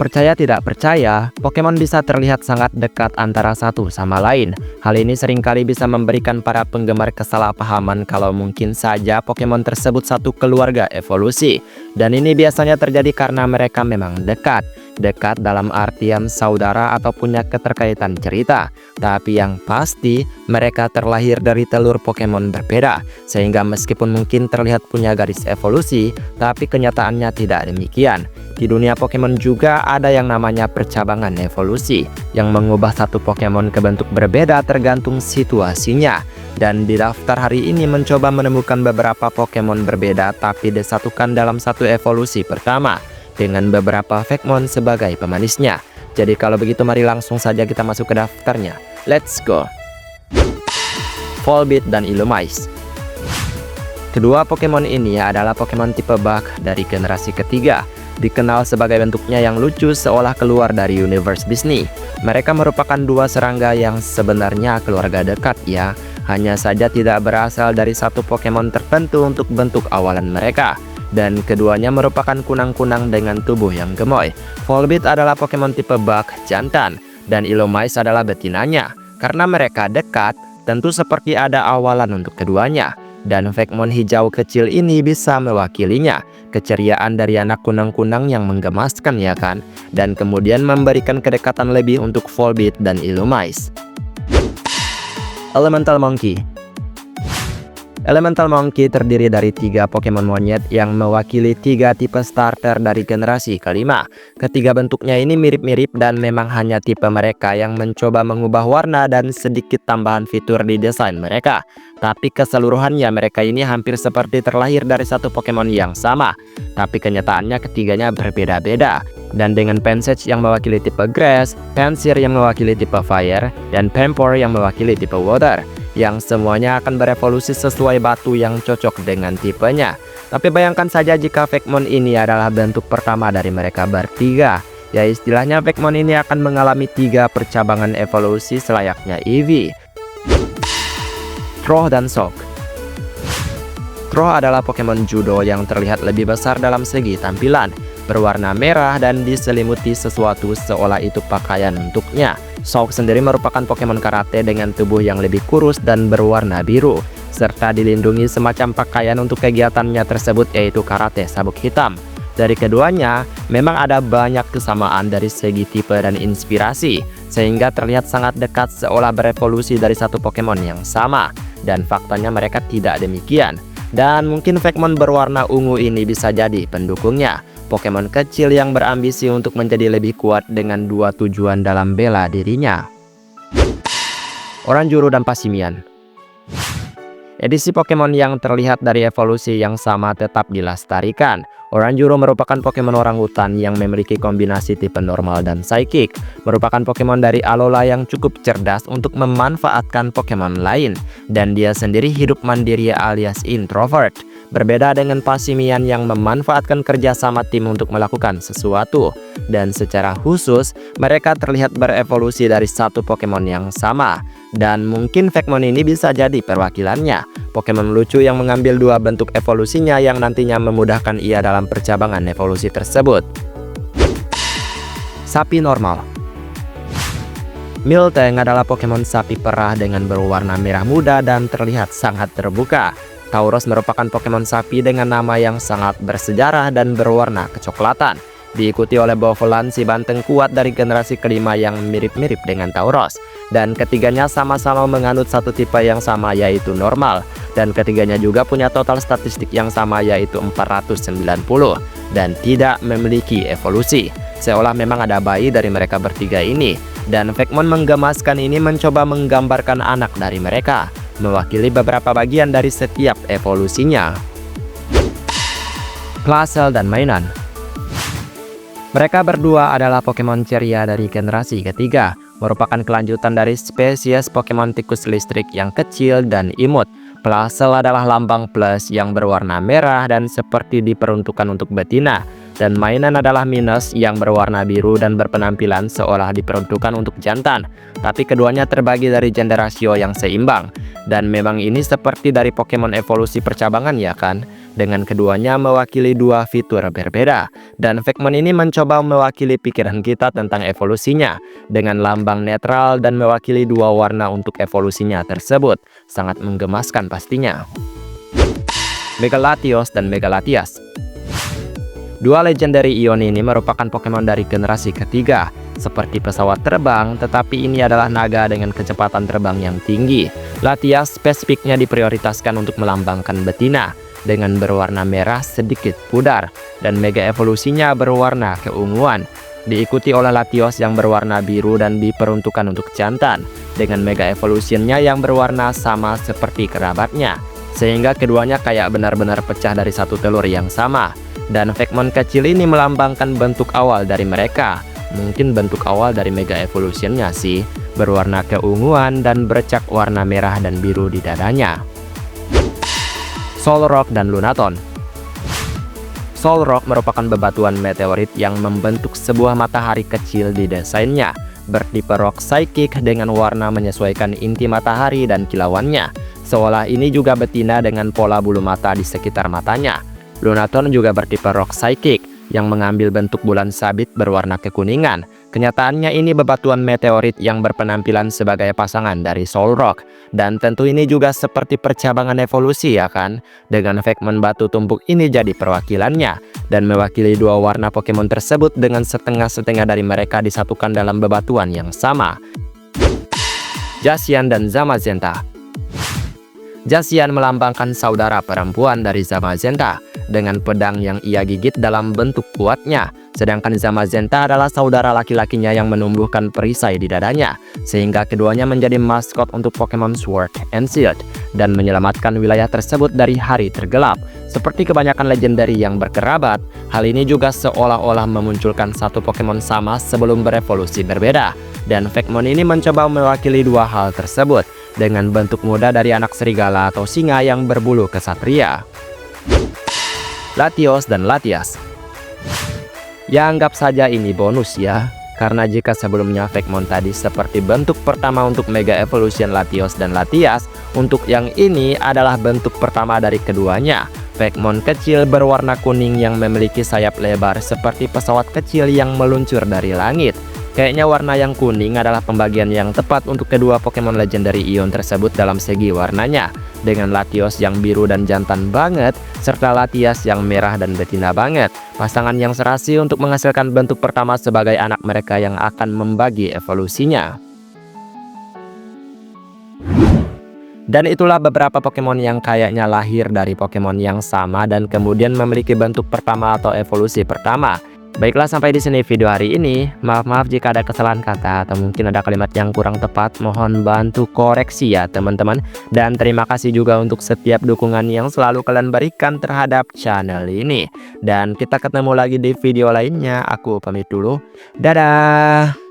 Percaya tidak percaya, Pokemon bisa terlihat sangat dekat antara satu sama lain. Hal ini seringkali bisa memberikan para penggemar kesalahpahaman kalau mungkin saja Pokemon tersebut satu keluarga evolusi. Dan ini biasanya terjadi karena mereka memang dekat. Dekat dalam artian saudara atau punya keterkaitan cerita. Tapi yang pasti, mereka terlahir dari telur Pokemon berbeda. Sehingga meskipun mungkin terlihat punya garis evolusi, tapi kenyataannya tidak demikian. Di dunia Pokemon juga ada yang namanya percabangan evolusi, yang mengubah satu Pokemon ke bentuk berbeda tergantung situasinya. Dan di daftar hari ini mencoba menemukan beberapa Pokemon berbeda tapi disatukan dalam satu evolusi pertama, dengan beberapa Vekmon sebagai pemanisnya. Jadi kalau begitu mari langsung saja kita masuk ke daftarnya. Let's go! Volbeat dan Illumise. Kedua Pokemon ini adalah Pokemon tipe bug dari generasi ketiga. Dikenal sebagai bentuknya yang lucu seolah keluar dari universe Disney. Mereka merupakan dua serangga yang sebenarnya keluarga dekat ya. Hanya saja tidak berasal dari satu Pokemon tertentu untuk bentuk awalan mereka. Dan keduanya merupakan kunang-kunang dengan tubuh yang gemoy. Volbeat adalah Pokemon tipe bug jantan. Dan Illumise adalah betinanya. Karena mereka dekat, tentu seperti ada awalan untuk keduanya. Dan Vekmon hijau kecil ini bisa mewakilinya. Keceriaan dari anak kunang-kunang yang menggemaskan ya kan? Dan kemudian memberikan kedekatan lebih untuk Volbeat dan Illumise. Elemental Monkey. Elemental Monkey terdiri dari 3 Pokemon monyet yang mewakili 3 tipe starter dari generasi kelima. Ketiga bentuknya ini mirip-mirip dan memang hanya tipe mereka yang mencoba mengubah warna dan sedikit tambahan fitur di desain mereka. Tapi keseluruhannya mereka ini hampir seperti terlahir dari satu Pokemon yang sama. Tapi kenyataannya ketiganya berbeda-beda. Dan dengan Pansage yang mewakili tipe Grass, Pansir yang mewakili tipe Fire, dan Pampor yang mewakili tipe Water, yang semuanya akan berevolusi sesuai batu yang cocok dengan tipenya. Tapi bayangkan saja jika Vekmon ini adalah bentuk pertama dari mereka bertiga. Ya istilahnya Vekmon ini akan mengalami 3 percabangan evolusi selayaknya Eevee. Troh dan Sok. Troh adalah Pokemon judo yang terlihat lebih besar dalam segi tampilan, berwarna merah dan diselimuti sesuatu seolah itu pakaian untuknya. Sok sendiri merupakan Pokemon karate dengan tubuh yang lebih kurus dan berwarna biru, serta dilindungi semacam pakaian untuk kegiatannya tersebut yaitu karate sabuk hitam. Dari keduanya, memang ada banyak kesamaan dari segi tipe dan inspirasi, sehingga terlihat sangat dekat seolah berevolusi dari satu Pokemon yang sama. Dan faktanya mereka tidak demikian. Dan mungkin Vekmon berwarna ungu ini bisa jadi pendukungnya. Pokemon kecil yang berambisi untuk menjadi lebih kuat dengan 2 tujuan dalam bela dirinya. Oranjuro dan Passimian. Edisi Pokemon yang terlihat dari evolusi yang sama tetap dilestarikan. Oranjuro merupakan Pokemon orangutan yang memiliki kombinasi tipe normal dan psychic. Merupakan Pokemon dari Alola yang cukup cerdas untuk memanfaatkan Pokemon lain. Dan dia sendiri hidup mandiri alias introvert. Berbeda dengan Passimian yang memanfaatkan kerjasama tim untuk melakukan sesuatu. Dan secara khusus, mereka terlihat berevolusi dari satu Pokemon yang sama. Dan mungkin Vekmon ini bisa jadi perwakilannya. Pokemon lucu yang mengambil 2 bentuk evolusinya yang nantinya memudahkan ia dalam percabangan evolusi tersebut. Sapi normal. Miltank adalah Pokemon sapi perah dengan berwarna merah muda dan terlihat sangat terbuka. Tauros merupakan Pokemon sapi dengan nama yang sangat bersejarah dan berwarna kecoklatan. Diikuti oleh Bovolan, si banteng kuat dari generasi kelima yang mirip-mirip dengan Tauros. Dan ketiganya sama-sama menganut satu tipe yang sama yaitu normal. Dan ketiganya juga punya total statistik yang sama yaitu 490. Dan tidak memiliki evolusi. Seolah memang ada bayi dari mereka bertiga ini. Dan Vekmon menggemaskan ini mencoba menggambarkan anak dari mereka. Mewakili beberapa bagian dari setiap evolusinya. Classel dan Mainan. Mereka berdua adalah Pokemon ceria dari generasi ketiga, merupakan kelanjutan dari spesies Pokemon tikus listrik yang kecil dan imut. Classel adalah lambang plus yang berwarna merah dan seperti diperuntukkan untuk betina. Dan Mainan adalah minus yang berwarna biru dan berpenampilan seolah diperuntukkan untuk jantan. Tapi keduanya terbagi dari gender rasio yang seimbang. Dan memang ini seperti dari Pokemon evolusi percabangan ya kan? dengan keduanya mewakili dua fitur berbeda. Dan Figmon ini mencoba mewakili pikiran kita tentang evolusinya dengan lambang netral dan mewakili dua warna untuk evolusinya tersebut. Sangat menggemaskan pastinya. Mega Latios dan Mega Latias. Dua legendary Ion ini merupakan Pokemon dari generasi ketiga, seperti pesawat terbang, tetapi ini adalah naga dengan kecepatan terbang yang tinggi. Latias spesifiknya diprioritaskan untuk melambangkan betina, dengan berwarna merah sedikit pudar, dan mega evolusinya berwarna keunguan. Diikuti oleh Latios yang berwarna biru dan diperuntukkan untuk jantan, dengan mega evolutionnya yang berwarna sama seperti kerabatnya, sehingga keduanya kayak benar-benar pecah dari satu telur yang sama. Dan Figmon kecil ini melambangkan bentuk awal dari mereka. Mungkin bentuk awal dari mega evolutionnya sih, berwarna keunguan dan bercak warna merah dan biru di dadanya. Solrock dan Lunaton. Solrock merupakan bebatuan meteorit yang membentuk sebuah matahari kecil di desainnya, bertipe rock psychic dengan warna menyesuaikan inti matahari dan kilauannya, seolah ini juga betina dengan pola bulu mata di sekitar matanya. Lunaton juga bertipe rock psychic yang mengambil bentuk bulan sabit berwarna kekuningan. Kenyataannya ini bebatuan meteorit yang berpenampilan sebagai pasangan dari Solrock. Dan tentu ini juga seperti percabangan evolusi ya kan? Dengan Figmon batu tumpuk ini jadi perwakilannya, dan mewakili dua warna Pokemon tersebut dengan setengah-setengah dari mereka disatukan dalam bebatuan yang sama. Zacian dan Zamazenta. Zacian melambangkan saudara perempuan dari Zamazenta, dengan pedang yang ia gigit dalam bentuk kuatnya. Sedangkan Zamazenta adalah saudara laki-lakinya yang menumbuhkan perisai di dadanya, sehingga keduanya menjadi maskot untuk Pokemon Sword and Shield, dan menyelamatkan wilayah tersebut dari hari tergelap. Seperti kebanyakan legendary yang berkerabat, hal ini juga seolah-olah memunculkan satu Pokemon sama sebelum berevolusi berbeda. Dan Figmon ini mencoba mewakili dua hal tersebut, dengan bentuk muda dari anak serigala atau singa yang berbulu kesatria. Latios dan Latias. Ya anggap saja ini bonus ya, karena jika sebelumnya Figmon tadi seperti bentuk pertama untuk Mega Evolution Latios dan Latias, untuk yang ini adalah bentuk pertama dari keduanya. Figmon kecil berwarna kuning yang memiliki sayap lebar seperti pesawat kecil yang meluncur dari langit. Kayaknya warna yang kuning adalah pembagian yang tepat untuk kedua Pokemon legendary Ion tersebut dalam segi warnanya, dengan Latios yang biru dan jantan banget, serta Latias yang merah dan betina banget. Pasangan yang serasi untuk menghasilkan bentuk pertama sebagai anak mereka yang akan membagi evolusinya. Dan itulah beberapa Pokemon yang kayaknya lahir dari Pokemon yang sama dan kemudian memiliki bentuk pertama atau evolusi pertama. Baiklah, sampai di sini video hari ini. Maaf jika ada kesalahan kata atau mungkin ada kalimat yang kurang tepat. Mohon bantu koreksi ya teman-teman. Dan terima kasih juga untuk setiap dukungan yang selalu kalian berikan terhadap channel ini. Dan kita ketemu lagi di video lainnya. Aku pamit dulu. Dadah.